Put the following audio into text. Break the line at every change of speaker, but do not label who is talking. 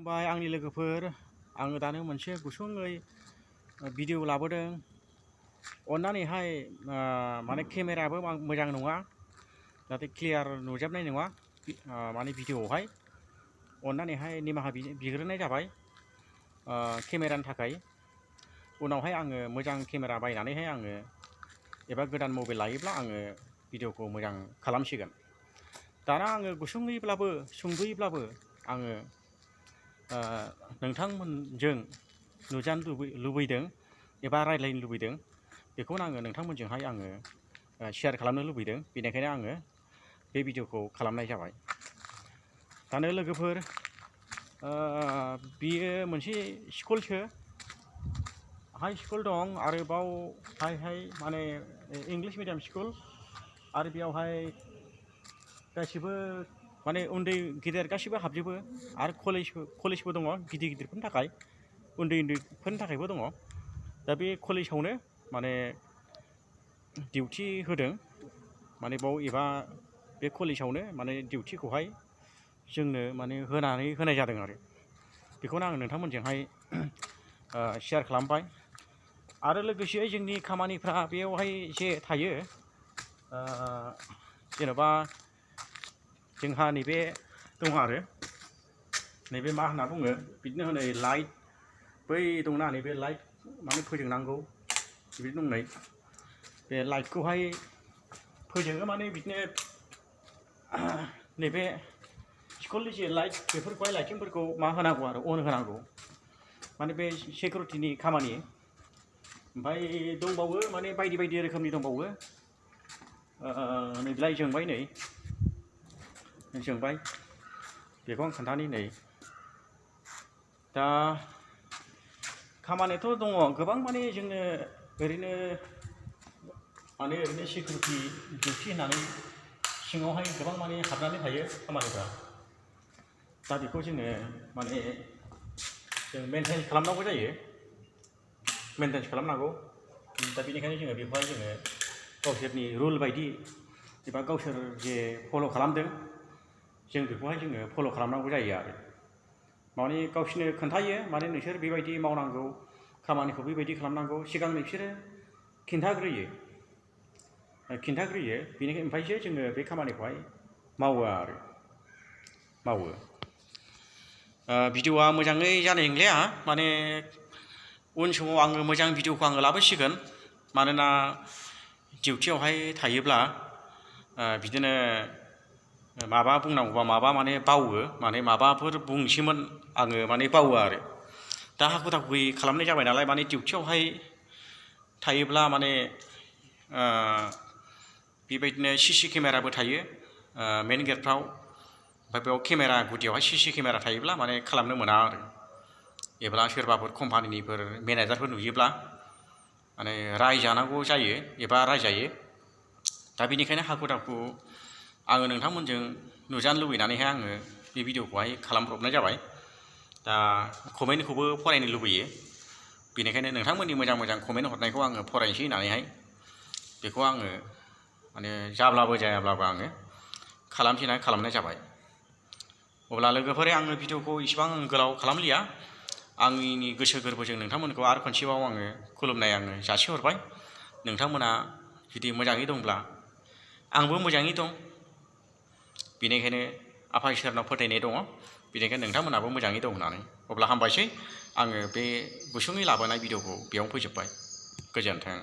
खुलुमबाय आंनि लोगोफोर आङो दानो मोनसे गुसुङै भिडिअ लाबोदों अन्नानैहाय माने केमेरायाबो मोजां नङा जाहाथे क्लियार नुजोबनाय नङा माने भिडिअआवहाय अन्नानैहाय निमाहा बिग्रोनाय जाबाय केमेरानि थाखाय उनावहाय आङो मोजां केमेरा बायनानैहाय आङो एबा गोदान मबाइल लायोब्ला आङो भिडिअखौ मोजां खालामसिगोन दाना आङो गुसुङैब्लाबो सुंद'यैब्लाबो आङो नोंथांमोनजों नुजानो लुबैदों एबा रायज्लायनो लुबैदों बेखौनो आङो नोंथांमोनजोंहाय आङो शेयार खालामनो लुबैदों बेनिखायनो आङो बे भिडिअखौ खालामनाय जाबाय दानो लोगोफोर बियो मोनसे स्कुलसो हाई स्कुल दं आरो बावहाय माने इंलिश मिडियाम स्कुल आरो बेयावहाय गासिबो माने उन्दै गिदिर गासिबो हाबजोबो आरो कलेजबो दङ गिदिर गिदिरफोरनि थाखाय उन्दै उन्दैफोरनि थाखायबो दङ दा बे कलेजावनो माने डिउटि होदों माने बाव एबा बे कलेजावनो माने डिउटिखौहाय जोंनो माने होनाय जादों आरो बेखौनो आं नोंथांमोनजोंहाय शेयार खालामबाय आरो लोगोसे जोंनि खामानिफ्रा बेयावहाय जे थायो जेनेबा जोंहा नैबे दङ आरो नैबे मा होनना बुङो बिदिनो हनै लाइट बै दंना नैबे लाइट माने फोजोंनांगौ बिदि दं नै बे लाइटखौहाय फोजोङो माने बिदिनो नैबे स्कुलनि जे लाइट बेफोरखौहाय लाइटिंफोरखौ मा होनांगौ आरो अन होनांगौ माने बे सिकिउरिटिनि खामानि ओमफ्राय दंबावो माने बायदि बायदि रोखोमनि दंबावो नैलाय जोंबाय नै जोंबाय बेखौ आं खोन्थानि नै दा खामानियाथ' दङ गोबां माने जोंनो ओरैनो सिकिउरिटि डिउटि होननानै सिङावहाय गोबां माने हाबनानै थायो खामानिफ्रा दा बेखौ जोङो माने जों मेनटेन खालामनांगौ जायो मेनटेन खालामनांगौ दा बेनिखायनो जोङो बेखौहाय जोङो गावसोरनि रुल बायदि एबा गावसोर जे फल' खालामदों जों बेखौहाय जोङो फल' खालामनांगौ जायो आरो माने गावसोरनो खोन्थायो माने नोंसोर बेबायदि मावनांगौ खामानिखौ बेबायदि खालामनांगौ सिगां बिसोरो खिन्थाग्रोयो बेनिखायनो ओमफ्रायसो जोङो बे खामानिखौहाय मावो भिडिअआ मोजाङै जानाय नंलिया माने उन समाव आङो मोजां भिडिअखौ आङो लाबोसिगोन मानोना डिउटियावहाय थायोब्ला बिदिनो माबा बुंनांगौबा माबा माने बावो माने माबाफोर बुंसैमोन आङो माने बावो आरो दा हाखु दाखुयै खालामनाय जाबाय नालाय माने डिउटियावहाय थायोब्ला माने बेबायदिनो सिसि केमेराबो थायो मेन गेटफ्राव ओमफ्राय बेयाव केमेरा गुदियावहाय सिसि केमेरा थायोब्ला माने खालामनो मोना आरो एबा सोरबाफोर कम्पानिनिफोर मेनेजारफोर नुयोब्ला माने रायजानांगौ जायो एबा रायजायो दा बेनिखायनो हाखु दाखु आङो नोंथांमोनजों नुजानो लुबैनानैहाय आङो बे भिडिअखौहाय खालामब्रबनाय जाबाय दा कमेन्टखौबो फरायनो लुबैयो बेनिखायनो नोंथांमोननि मोजां कमेन्ट हरनायखौ आङो फरायनोसै होननानैहाय बेखौ आङो माने जाब्लाबो जायाब्लाबो आङो खालामनाय जाबाय अब्ला लोगोफोर आङो भिडिअखौ इसिबां गोलाव खालामलिया आंनि गोसो गोरबोजों नोंथांमोनखौ आरो खनसेबाव आङो खुलुमनाय आङो जासिहरबाय नोंथांमोना जुदि मोजाङै दंब्ला आंबो मोजाङै दं बेनिखायनो आफा इसोरनाव फोथायनाय दङ बेनिखायनो नोंथांमोनाबो मोजाङै दं होननानै अब्ला हामबायसै आङो बे गुसुङै लाबोनाय भिडिअखौ बेयावनो फोजोबबाय गोजोन्थों।